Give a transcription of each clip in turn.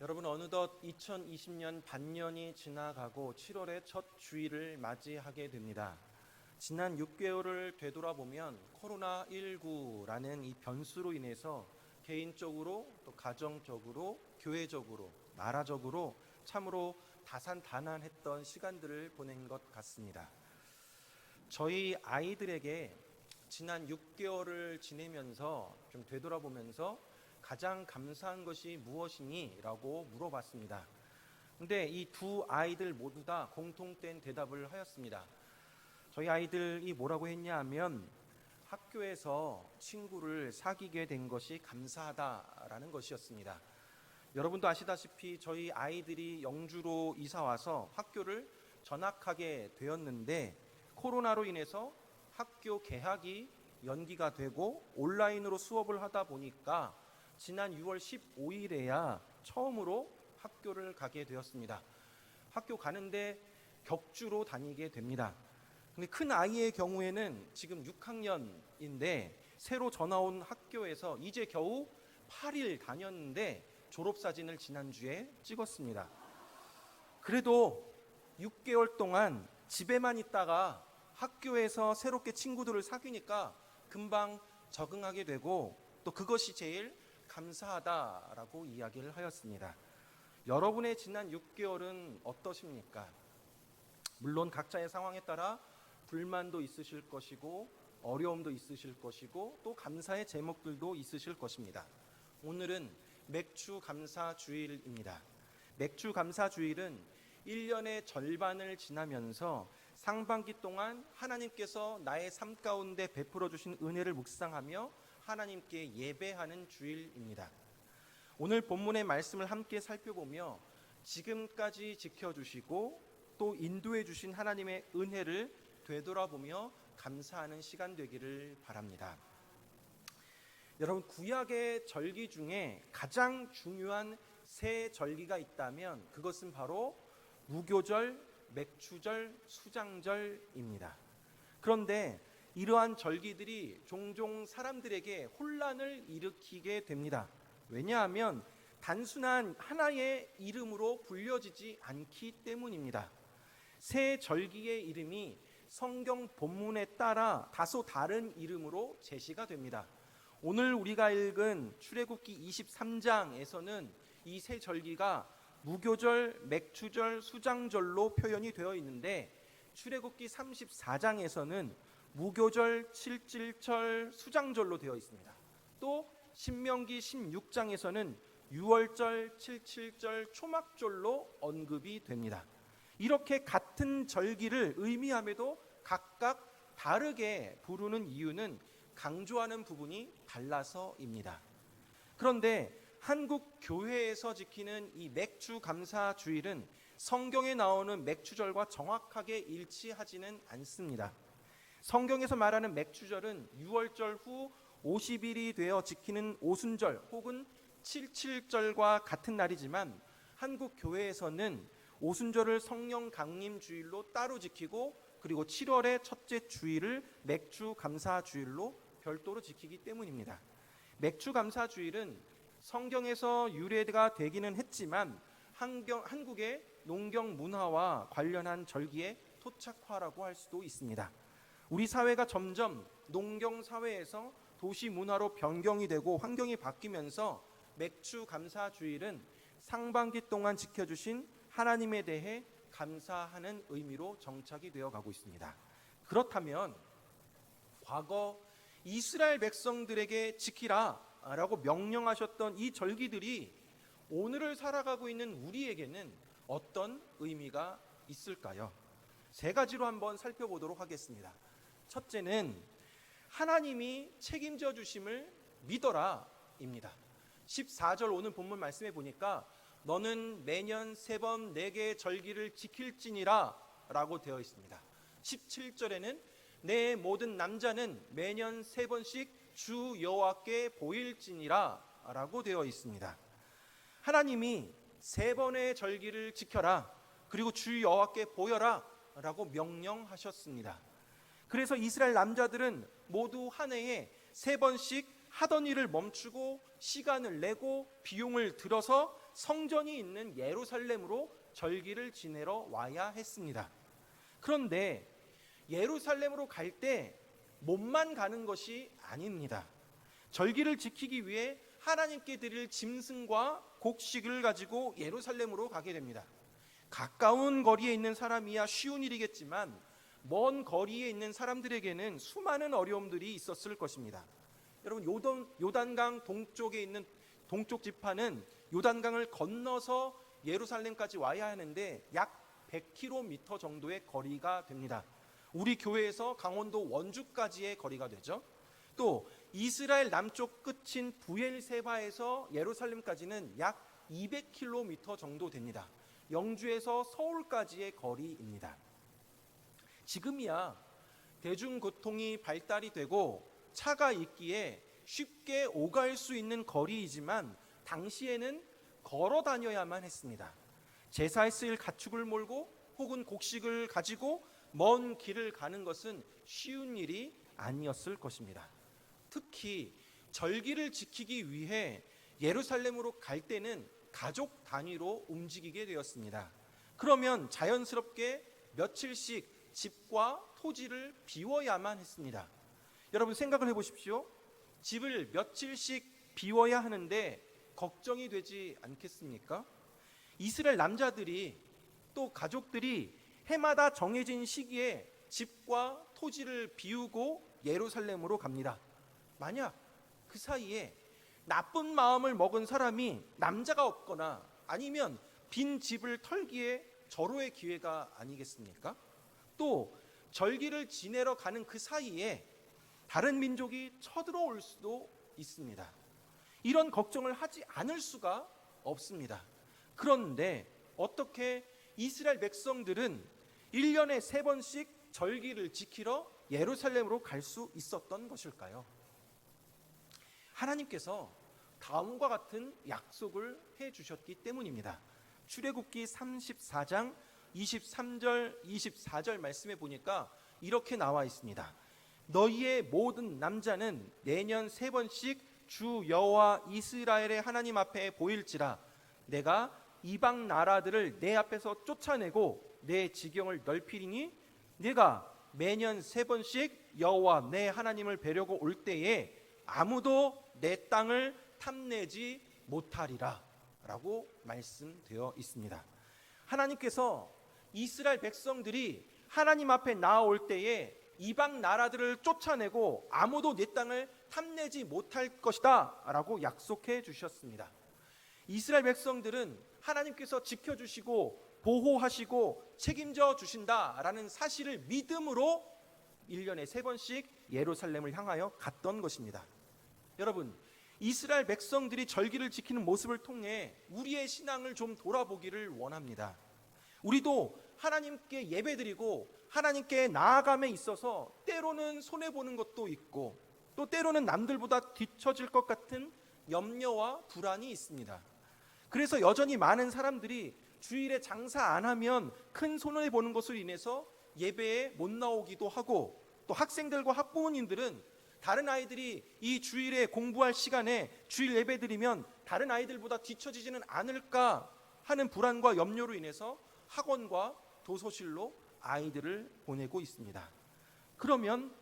여러분, 어느덧 2020년 반년이 지나가고 7월의 첫 주일을 맞이하게 됩니다. 지난 6개월을 되돌아보면 코로나19라는 이 변수로 인해서 개인적으로 또 가정적으로 교회적으로 나라적으로 참으로 다산다난했던 시간들을 보낸 것 같습니다. 저희 아이들에게 지난 6개월을 지내면서 좀 되돌아보면서 가장 감사한 것이 무엇이니? 라고 물어봤습니다. 근데 이 두 아이들 모두 다 공통된 대답을 하였습니다. 저희 아이들이 뭐라고 했냐 하면 학교에서 친구를 사귀게 된 것이 감사하다라는 것이었습니다. 여러분도 아시다시피 저희 아이들이 영주로 이사와서 학교를 전학하게 되었는데 코로나로 인해서 학교 개학이 연기가 되고 온라인으로 수업을 하다 보니까 지난 6월 15일에야 처음으로 학교를 가게 되었습니다. 학교 가는데 격주로 다니게 됩니다. 근데 큰 아이의 경우에는 지금 6학년인데 새로 전화 온 학교에서 이제 겨우 8일 다녔는데 졸업사진을 지난주에 찍었습니다. 그래도 6개월 동안 집에만 있다가 학교에서 새롭게 친구들을 사귀니까 금방 적응하게 되고 또 그것이 제일 감사하다라고 이야기를 하였습니다. 여러분의 지난 6개월은 어떠십니까? 물론 각자의 상황에 따라 불만도 있으실 것이고 어려움도 있으실 것이고 또 감사의 제목들도 있으실 것입니다. 오늘은 맥주 감사 주일입니다. 맥주 감사 주일은 1년의 절반을 지나면서 상반기 동안 하나님께서 나의 삶 가운데 베풀어 주신 은혜를 묵상하며 하나님께 예배하는 주일입니다. 오늘 본문의 말씀을 함께 살펴보며 지금까지 지켜주시고 또 인도해 주신 하나님의 은혜를 되돌아보며 감사하는 시간 되기를 바랍니다. 여러분, 구약의 절기 중에 가장 중요한 세 절기가 있다면 그것은 바로 무교절, 맥추절, 수장절입니다. 그런데 이러한 절기들이 종종 사람들에게 혼란을 일으키게 됩니다. 왜냐하면 단순한 하나의 이름으로 불려지지 않기 때문입니다. 세 절기의 이름이 성경 본문에 따라 다소 다른 이름으로 제시가 됩니다. 오늘 우리가 읽은 출애굽기 23장에서는 이 세 절기가 무교절, 맥추절, 수장절로 표현이 되어 있는데 출애굽기 34장에서는 무교절, 칠칠절, 수장절로 되어 있습니다. 또 신명기 16장에서는 유월절, 칠칠절, 초막절로 언급이 됩니다. 이렇게 같은 절기를 의미함에도 각각 다르게 부르는 이유는 강조하는 부분이 달라서입니다. 그런데 한국 교회에서 지키는 이 맥주 감사 주일은 성경에 나오는 맥추절과 정확하게 일치하지는 않습니다. 성경에서 말하는 맥추절은 유월절 후 50일이 되어 지키는 오순절 혹은 칠칠절과 같은 날이지만 한국 교회에서는 오순절을 성령 강림 주일로 따로 지키고 그리고 7월의 첫째 주일을 맥주 감사 주일로 별도로 지키기 때문입니다. 맥주 감사 주일은 성경에서 유래가 되기는 했지만 한국의 농경 문화와 관련한 절기의 토착화라고 할 수도 있습니다. 우리 사회가 점점 농경 사회에서 도시 문화로 변경이 되고 환경이 바뀌면서 맥주 감사 주일은 상반기 동안 지켜주신 하나님에 대해 감사하는 의미로 정착이 되어 가고 있습니다. 그렇다면 과거 이스라엘 백성들에게 지키라 라고 명령하셨던 이 절기들이 오늘을 살아가고 있는 우리에게는 어떤 의미가 있을까요? 세 가지로 한번 살펴보도록 하겠습니다. 첫째는 하나님이 책임져 주심을 믿어라 입니다. 14절 오늘 본문 말씀해 보니까 너는 매년 3번 4개의 절기를 지킬지니라 라고 되어 있습니다. 17절에는 내 모든 남자는 매년 3번씩 주 여호와께 보일지니라 라고 되어 있습니다. 하나님이 3번의 절기를 지켜라 그리고 주 여호와께 보여라 라고 명령하셨습니다. 그래서 이스라엘 남자들은 모두 한 해에 3번씩 하던 일을 멈추고 시간을 내고 비용을 들어서 성전이 있는 예루살렘으로 절기를 지내러 와야 했습니다. 그런데 예루살렘으로 갈 때 몸만 가는 것이 아닙니다. 절기를 지키기 위해 하나님께 드릴 짐승과 곡식을 가지고 예루살렘으로 가게 됩니다. 가까운 거리에 있는 사람이야 쉬운 일이겠지만 먼 거리에 있는 사람들에게는 수많은 어려움들이 있었을 것입니다. 여러분, 요단강 동쪽에 있는 동쪽 지파는 요단강을 건너서 예루살렘까지 와야 하는데 약 100km 정도의 거리가 됩니다. 우리 교회에서 강원도 원주까지의 거리가 되죠. 또 이스라엘 남쪽 끝인 부엘세바에서 예루살렘까지는 약 200km 정도 됩니다. 영주에서 서울까지의 거리입니다. 지금이야 대중교통이 발달이 되고 차가 있기에 쉽게 오갈 수 있는 거리이지만 당시에는 걸어 다녀야만 했습니다. 제사에 쓰일 가축을 몰고 혹은 곡식을 가지고 먼 길을 가는 것은 쉬운 일이 아니었을 것입니다. 특히 절기를 지키기 위해 예루살렘으로 갈 때는 가족 단위로 움직이게 되었습니다. 그러면 자연스럽게 며칠씩 집과 토지를 비워야만 했습니다. 여러분, 생각을 해보십시오. 집을 며칠씩 비워야 하는데 걱정이 되지 않겠습니까? 이스라엘 남자들이 또 가족들이 해마다 정해진 시기에 집과 토지를 비우고 예루살렘으로 갑니다. 만약 그 사이에 나쁜 마음을 먹은 사람이 남자가 없거나 아니면 빈 집을 털기에 절호의 기회가 아니겠습니까? 또 절기를 지내러 가는 그 사이에 다른 민족이 쳐들어올 수도 있습니다. 이런 걱정을 하지 않을 수가 없습니다. 그런데 어떻게 이스라엘 백성들은 1년에 3번씩 절기를 지키러 예루살렘으로 갈 수 있었던 것일까요? 하나님께서 다음과 같은 약속을 해주셨기 때문입니다. 출애굽기 34장 23절 24절 말씀에 보니까 이렇게 나와 있습니다. 너희의 모든 남자는 내년 3번씩 주 여호와 이스라엘의 하나님 앞에 보일지라. 내가 이방 나라들을 내 앞에서 쫓아내고 내 지경을 넓히리니 내가 매년 3번씩 여호와 내 하나님을 뵈려고 올 때에 아무도 내 땅을 탐내지 못하리라 라고 말씀되어 있습니다. 하나님께서 이스라엘 백성들이 하나님 앞에 나아올 때에 이방 나라들을 쫓아내고 아무도 내 땅을 탐내지 못할 것이다 라고 약속해 주셨습니다. 이스라엘 백성들은 하나님께서 지켜주시고 보호하시고 책임져 주신다라는 사실을 믿음으로 1년에 3번씩 예루살렘을 향하여 갔던 것입니다. 여러분, 이스라엘 백성들이 절기를 지키는 모습을 통해 우리의 신앙을 좀 돌아보기를 원합니다. 우리도 하나님께 예배드리고 하나님께 나아감에 있어서 때로는 손해보는 것도 있고 또 때로는 남들보다 뒤처질 것 같은 염려와 불안이 있습니다. 그래서 여전히 많은 사람들이 주일에 장사 안 하면 큰 손해보는 것으로 인해서 예배에 못 나오기도 하고, 또 학생들과 학부모님들은 다른 아이들이 이 주일에 공부할 시간에 주일 예배 드리면 다른 아이들보다 뒤처지지는 않을까 하는 불안과 염려로 인해서 학원과 도서실로 아이들을 보내고 있습니다. 그러면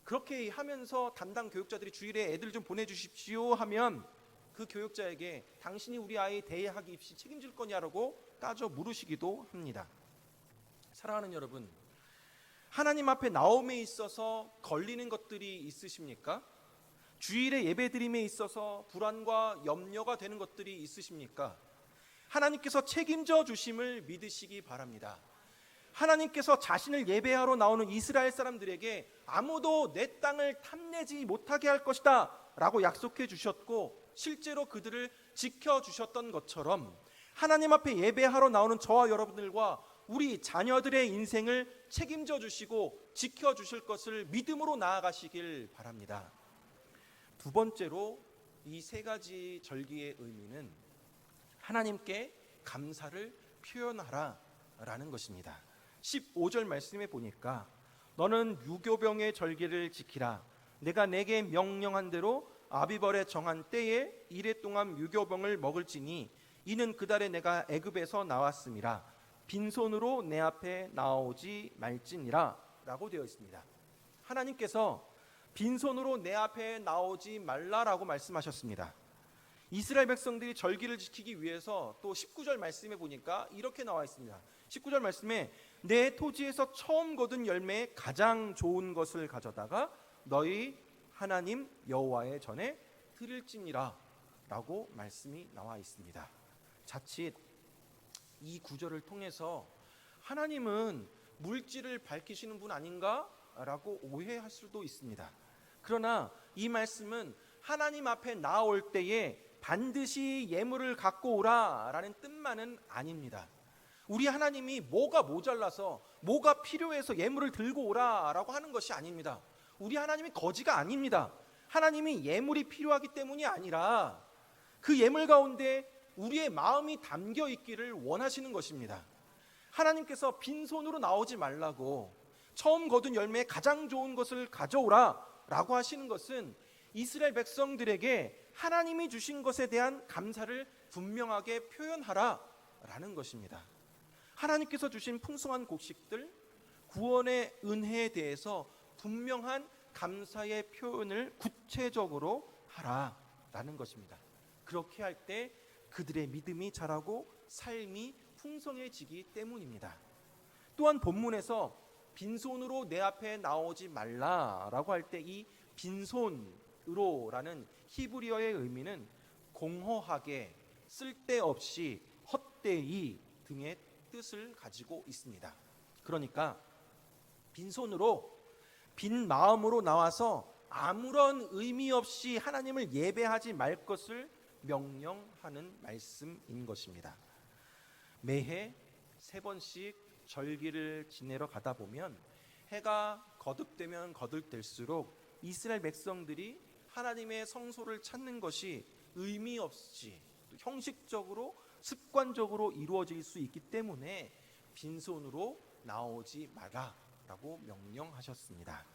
그렇게 하면서 담당 교육자들이 주일에 애들 좀 보내주십시오 하면 그 교육자에게 당신이 우리 아이 대학 입시 책임질 거냐라고 따져 물으시기도 합니다. 사랑하는 여러분, 하나님 앞에 나옴에 있어서 걸리는 것들이 있으십니까? 주일에 예배드림에 있어서 불안과 염려가 되는 것들이 있으십니까? 하나님께서 책임져 주심을 믿으시기 바랍니다. 하나님께서 자신을 예배하러 나오는 이스라엘 사람들에게 아무도 내 땅을 탐내지 못하게 할 것이다 라고 약속해 주셨고, 실제로 그들을 지켜주셨던 것처럼 하나님 앞에 예배하러 나오는 저와 여러분들과 우리 자녀들의 인생을 책임져 주시고 지켜주실 것을 믿음으로 나아가시길 바랍니다. 두 번째로, 이 3가지 절기의 의미는 하나님께 감사를 표현하라 라는 것입니다. 15절 말씀에 보니까 너는 유교병의 절기를 지키라. 내가 내게 명령한 대로 아비벌에 정한 때에 이레 동안 유교병을 먹을지니 이는 그달에 내가 애굽에서 나왔음이라 빈손으로 내 앞에 나오지 말지니라 라고 되어 있습니다. 하나님께서 빈손으로 내 앞에 나오지 말라라고 말씀하셨습니다. 이스라엘 백성들이 절기를 지키기 위해서 또 19절 말씀에 보니까 이렇게 나와 있습니다. 19절 말씀에 내 토지에서 처음 거둔 열매에 가장 좋은 것을 가져다가 너희 하나님 여호와의 전에 드릴지니라 라고 말씀이 나와 있습니다. 자칫 이 구절을 통해서 하나님은 물질을 밝히시는 분 아닌가? 라고 오해할 수도 있습니다. 그러나 이 말씀은 하나님 앞에 나올 때에 반드시 예물을 갖고 오라 라는 뜻만은 아닙니다. 우리 하나님이 뭐가 모자라서 뭐가 필요해서 예물을 들고 오라 라고 하는 것이 아닙니다. 우리 하나님이 거지가 아닙니다. 하나님이 예물이 필요하기 때문이 아니라 그 예물 가운데 우리의 마음이 담겨 있기를 원하시는 것입니다. 하나님께서 빈손으로 나오지 말라고 처음 거둔 열매에 가장 좋은 것을 가져오라 라고 하시는 것은 이스라엘 백성들에게 하나님이 주신 것에 대한 감사를 분명하게 표현하라 라는 것입니다. 하나님께서 주신 풍성한 곡식들, 구원의 은혜에 대해서 분명한 감사의 표현을 구체적으로 하라라는 것입니다. 그렇게 할 때 그들의 믿음이 자라고 삶이 풍성해지기 때문입니다. 또한 본문에서 빈손으로 내 앞에 나오지 말라라고 할 때 이 빈손으로라는 히브리어의 의미는 공허하게, 쓸데없이, 헛되이 등의 뜻을 가지고 있습니다. 그러니까 빈손으로, 빈 마음으로 나와서 아무런 의미 없이 하나님을 예배하지 말 것을 명령하는 말씀인 것입니다. 매해 3번씩 절기를 지내러 가다 보면 해가 거듭되면 거듭될수록 이스라엘 백성들이 하나님의 성소를 찾는 것이 의미 없이 형식적으로 습관적으로 이루어질 수 있기 때문에 빈손으로 나오지 마라라고 명령하셨습니다.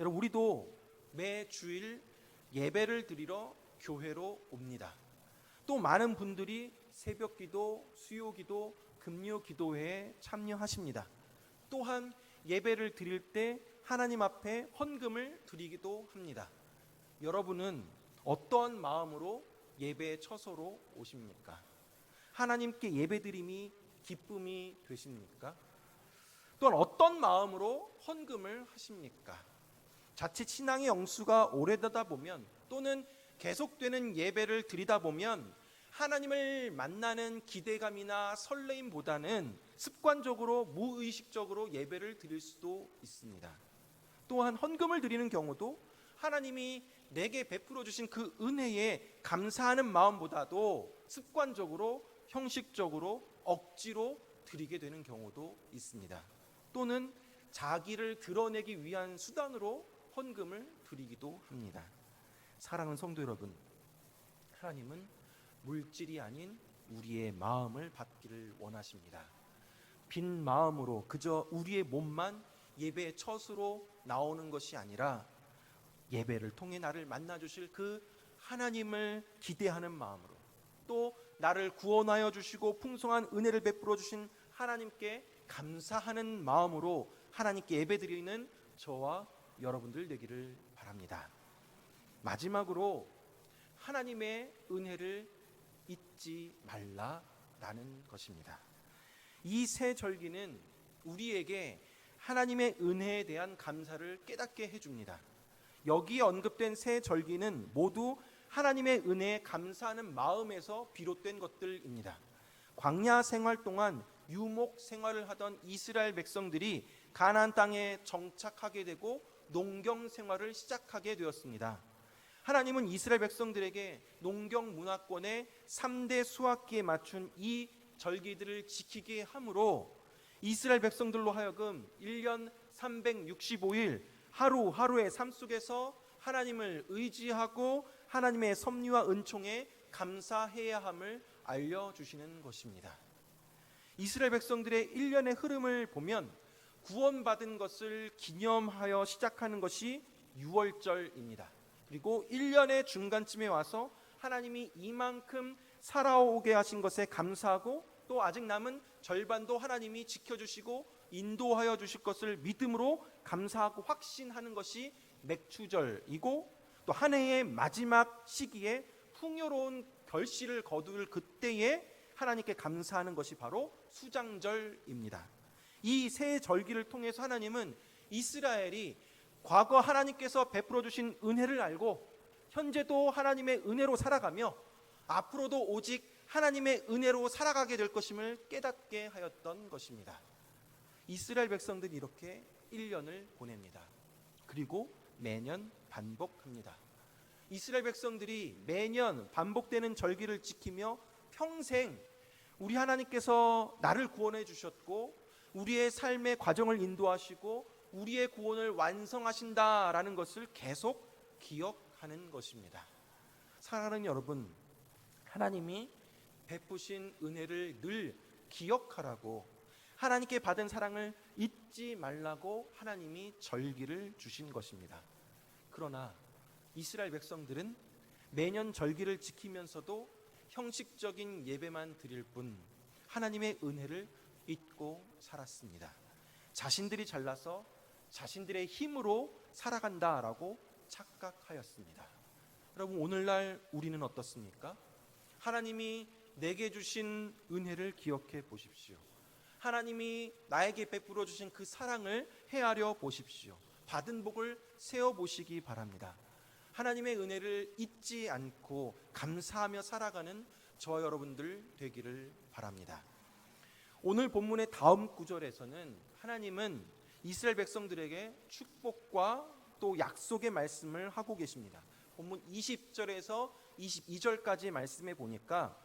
여러분, 우리도 매 주일 예배를 드리러 교회로 옵니다. 또 많은 분들이 새벽기도, 수요기도, 금요기도회에 참여하십니다. 또한 예배를 드릴 때 하나님 앞에 헌금을 드리기도 합니다. 여러분은 어떠한 마음으로 예배 처소로 오십니까? 하나님께 예배드림이 기쁨이 되십니까? 또한 어떤 마음으로 헌금을 하십니까? 자칫 신앙의 영수가 오래되다 보면 또는 계속되는 예배를 드리다 보면 하나님을 만나는 기대감이나 설레임보다는 습관적으로 무의식적으로 예배를 드릴 수도 있습니다. 또한 헌금을 드리는 경우도 하나님이 내게 베풀어 주신 그 은혜에 감사하는 마음보다도 습관적으로, 형식적으로, 억지로 드리게 되는 경우도 있습니다. 또는 자기를 드러내기 위한 수단으로 헌금을 드리기도 합니다. 사랑하는 성도 여러분, 하나님은 물질이 아닌 우리의 마음을 받기를 원하십니다. 빈 마음으로 그저 우리의 몸만 예배의 처소로 나오는 것이 아니라 예배를 통해 나를 만나주실 그 하나님을 기대하는 마음으로, 또 나를 구원하여 주시고 풍성한 은혜를 베풀어 주신 하나님께 감사하는 마음으로 하나님께 예배드리는 저와 여러분들 되기를 바랍니다. 마지막으로 하나님의 은혜를 잊지 말라라는 것입니다. 이 새 절기는 우리에게 하나님의 은혜에 대한 감사를 깨닫게 해줍니다. 여기에 언급된 새 절기는 모두 하나님의 은혜에 감사하는 마음에서 비롯된 것들입니다. 광야 생활 동안 유목 생활을 하던 이스라엘 백성들이 가나안 땅에 정착하게 되고 농경 생활을 시작하게 되었습니다. 하나님은 이스라엘 백성들에게 농경 문화권의 3대 수확기에 맞춘 이 절기들을 지키게 함으로 이스라엘 백성들로 하여금 1년 365일 하루하루의 삶 속에서 하나님을 의지하고 하나님의 섭리와 은총에 감사해야 함을 알려주시는 것입니다. 이스라엘 백성들의 1년의 흐름을 보면 구원받은 것을 기념하여 시작하는 것이 유월절입니다. 그리고 1년의 중간쯤에 와서 하나님이 이만큼 살아오게 하신 것에 감사하고 또 아직 남은 절반도 하나님이 지켜주시고 인도하여 주실 것을 믿음으로 감사하고 확신하는 것이 맥추절이고, 또 한 해의 마지막 시기에 풍요로운 결실을 거둘 그때에 하나님께 감사하는 것이 바로 수장절입니다. 이 세 절기를 통해서 하나님은 이스라엘이 과거 하나님께서 베풀어 주신 은혜를 알고 현재도 하나님의 은혜로 살아가며 앞으로도 오직 하나님의 은혜로 살아가게 될 것임을 깨닫게 하였던 것입니다. 이스라엘 백성들이 이렇게 1년을 보냅니다. 그리고 매년 반복합니다. 이스라엘 백성들이 매년 반복되는 절기를 지키며 평생 우리 하나님께서 나를 구원해 주셨고 우리의 삶의 과정을 인도하시고 우리의 구원을 완성하신다라는 것을 계속 기억하는 것입니다. 사랑하는 여러분, 하나님이 베푸신 은혜를 늘 기억하라고, 하나님께 받은 사랑을 잊지 말라고 하나님이 절기를 주신 것입니다. 그러나 이스라엘 백성들은 매년 절기를 지키면서도 형식적인 예배만 드릴 뿐 하나님의 은혜를 잊고 살았습니다. 자신들이 잘나서 자신들의 힘으로 살아간다라고 착각하였습니다. 여러분, 오늘날 우리는 어떻습니까? 하나님이 내게 주신 은혜를 기억해 보십시오. 하나님이 나에게 베풀어 주신 그 사랑을 헤아려 보십시오. 받은 복을 세어 보시기 바랍니다. 하나님의 은혜를 잊지 않고 감사하며 살아가는 저와 여러분들 되기를 바랍니다. 오늘 본문의 다음 구절에서는 하나님은 이스라엘 백성들에게 축복과 또 약속의 말씀을 하고 계십니다. 본문 20절에서 22절까지 말씀해 보니까,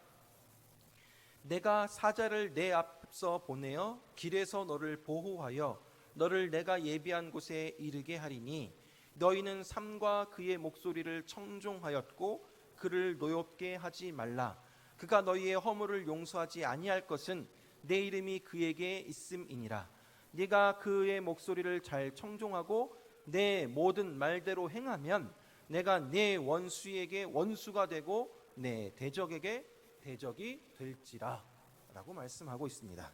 내가 사자를 내 앞서 보내어 길에서 너를 보호하여 너를 내가 예비한 곳에 이르게 하리니 너희는 삼과 그의 목소리를 청종하였고 그를 노엽게 하지 말라. 그가 너희의 허물을 용서하지 아니할 것은 내 이름이 그에게 있음이니라. 네가 그의 목소리를 잘 청종하고 내 모든 말대로 행하면 내가 내 원수에게 원수가 되고 내 대적에게 대적이 될지라 라고 말씀하고 있습니다.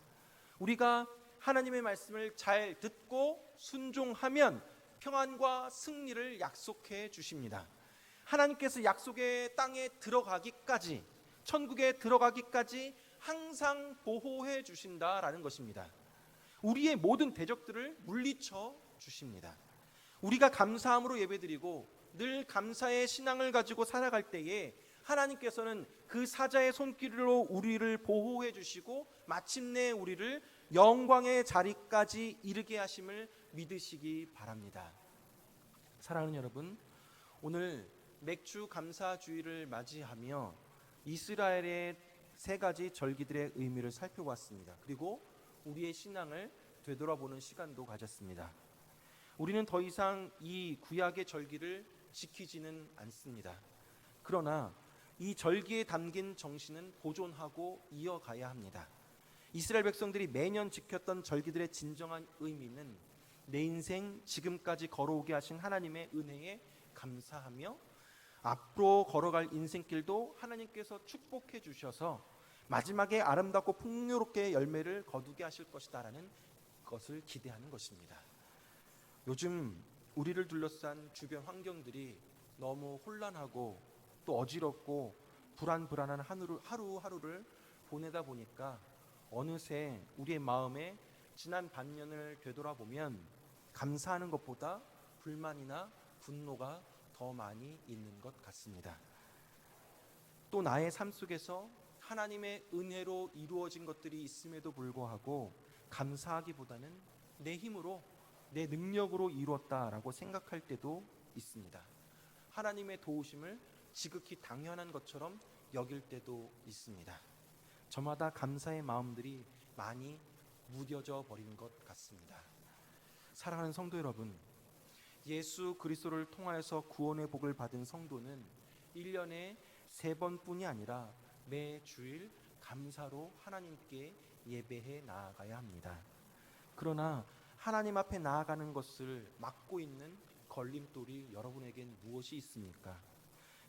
우리가 하나님의 말씀을 잘 듣고 순종하면 평안과 승리를 약속해 주십니다. 하나님께서 약속의 땅에 들어가기까지, 천국에 들어가기까지 항상 보호해 주신다라는 것입니다. 우리의 모든 대적들을 물리쳐 주십니다. 우리가 감사함으로 예배드리고 늘 감사의 신앙을 가지고 살아갈 때에 하나님께서는 그 사자의 손길로 우리를 보호해 주시고 마침내 우리를 영광의 자리까지 이르게 하심을 믿으시기 바랍니다. 사랑하는 여러분, 오늘 맥주 감사주의를 맞이하며 이스라엘의 세 가지 절기들의 의미를 살펴봤습니다. 그리고 우리의 신앙을 되돌아보는 시간도 가졌습니다. 우리는 더 이상 이 구약의 절기를 지키지는 않습니다. 그러나 이 절기에 담긴 정신은 보존하고 이어가야 합니다. 이스라엘 백성들이 매년 지켰던 절기들의 진정한 의미는 내 인생 지금까지 걸어오게 하신 하나님의 은혜에 감사하며 앞으로 걸어갈 인생길도 하나님께서 축복해 주셔서 마지막에 아름답고 풍요롭게 열매를 거두게 하실 것이다라는 것을 기대하는 것입니다. 요즘 우리를 둘러싼 주변 환경들이 너무 혼란하고 또 어지럽고 불안한 하루하루를 보내다 보니까 어느새 우리의 마음에 지난 반년을 되돌아보면 감사하는 것보다 불만이나 분노가 더 많이 있는 것 같습니다. 또 나의 삶 속에서 하나님의 은혜로 이루어진 것들이 있음에도 불구하고 감사하기보다는 내 힘으로, 내 능력으로 이루었다라고 생각할 때도 있습니다. 하나님의 도우심을 지극히 당연한 것처럼 여길 때도 있습니다. 저마다 감사의 마음들이 많이 무뎌져 버린 것 같습니다. 사랑하는 성도 여러분, 예수 그리스도를 통하여서 구원의 복을 받은 성도는 1년에 3번뿐이 아니라 매 주일 감사로 하나님께 예배해 나아가야 합니다. 그러나 하나님 앞에 나아가는 것을 막고 있는 걸림돌이 여러분에겐 무엇이 있습니까?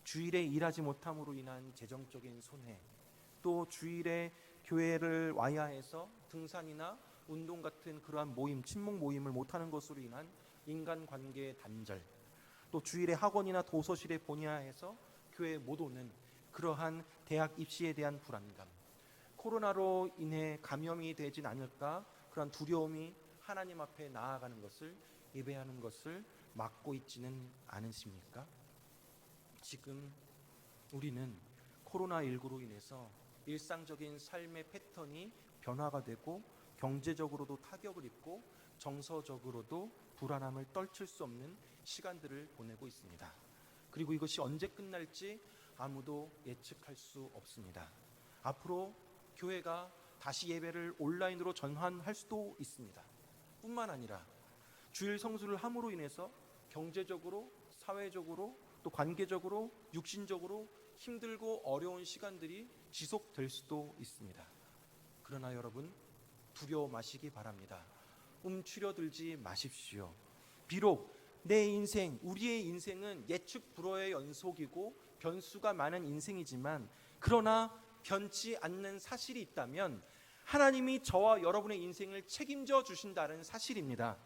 주일에 일하지 못함으로 인한 재정적인 손해, 또 주일에 교회를 와야 해서 등산이나 운동 같은 그러한 모임, 친목 모임을 못하는 것으로 인한 인간관계의 단절, 또 주일에 학원이나 도서실에 보내야 해서 교회에 못 오는 그러한 대학 입시에 대한 불안감, 코로나로 인해 감염이 되진 않을까 그런 두려움이 하나님 앞에 나아가는 것을, 예배하는 것을 막고 있지는 않으십니까? 지금 우리는 코로나19로 인해서 일상적인 삶의 패턴이 변화가 되고 경제적으로도 타격을 입고 정서적으로도 불안함을 떨칠 수 없는 시간들을 보내고 있습니다. 그리고 이것이 언제 끝날지 아무도 예측할 수 없습니다. 앞으로 교회가 다시 예배를 온라인으로 전환할 수도 있습니다. 뿐만 아니라 주일 성수를 함으로 인해서 경제적으로, 사회적으로, 또 관계적으로, 육신적으로 힘들고 어려운 시간들이 지속될 수도 있습니다. 그러나 여러분, 두려워 마시기 바랍니다. 움츠려들지 마십시오. 비록 내 인생, 우리의 인생은 예측 불허의 연속이고 변수가 많은 인생이지만, 그러나 변치 않는 사실이 있다면 하나님이 저와 여러분의 인생을 책임져 주신다는 사실입니다.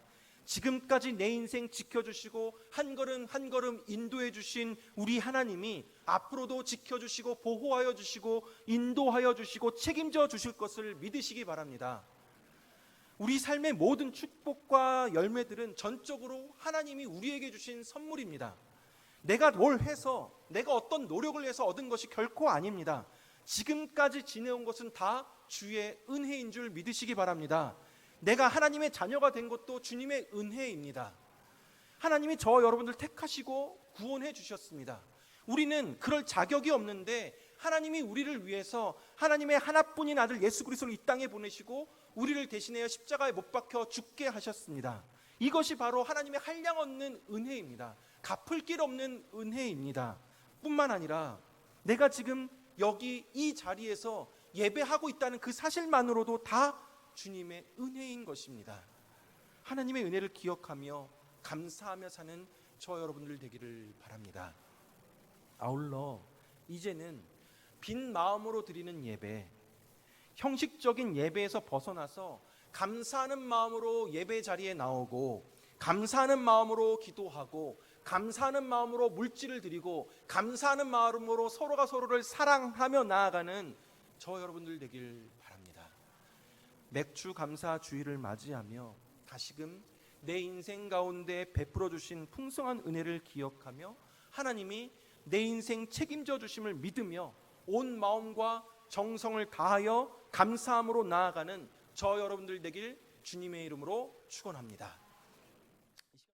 지금까지 내 인생 지켜주시고 한 걸음 한 걸음 인도해 주신 우리 하나님이 앞으로도 지켜주시고 보호하여 주시고 인도하여 주시고 책임져 주실 것을 믿으시기 바랍니다. 우리 삶의 모든 축복과 열매들은 전적으로 하나님이 우리에게 주신 선물입니다. 내가 뭘 해서, 내가 어떤 노력을 해서 얻은 것이 결코 아닙니다. 지금까지 지내온 것은 다 주의 은혜인 줄 믿으시기 바랍니다. 내가 하나님의 자녀가 된 것도 주님의 은혜입니다. 하나님이 저와 여러분들 택하시고 구원해 주셨습니다. 우리는 그럴 자격이 없는데 하나님이 우리를 위해서 하나님의 하나뿐인 아들 예수 그리스도를 이 땅에 보내시고 우리를 대신하여 십자가에 못 박혀 죽게 하셨습니다. 이것이 바로 하나님의 한량없는 은혜입니다. 갚을 길 없는 은혜입니다. 뿐만 아니라 내가 지금 여기 이 자리에서 예배하고 있다는 그 사실만으로도 다 주님의 은혜인 것입니다. 하나님의 은혜를 기억하며 감사하며 사는 저 여러분들 되기를 바랍니다. 아울러 이제는 빈 마음으로 드리는 예배, 형식적인 예배에서 벗어나서 감사하는 마음으로 예배 자리에 나오고, 감사하는 마음으로 기도하고, 감사하는 마음으로 물질을 드리고, 감사하는 마음으로 서로가 서로를 사랑하며 나아가는 저 여러분들 되길 바랍니다. 맥주 감사 주일을 맞이하며 다시금 내 인생 가운데 베풀어 주신 풍성한 은혜를 기억하며 하나님이 내 인생 책임져 주심을 믿으며 온 마음과 정성을 다하여 감사함으로 나아가는 저 여러분들 되길 주님의 이름으로 축원합니다.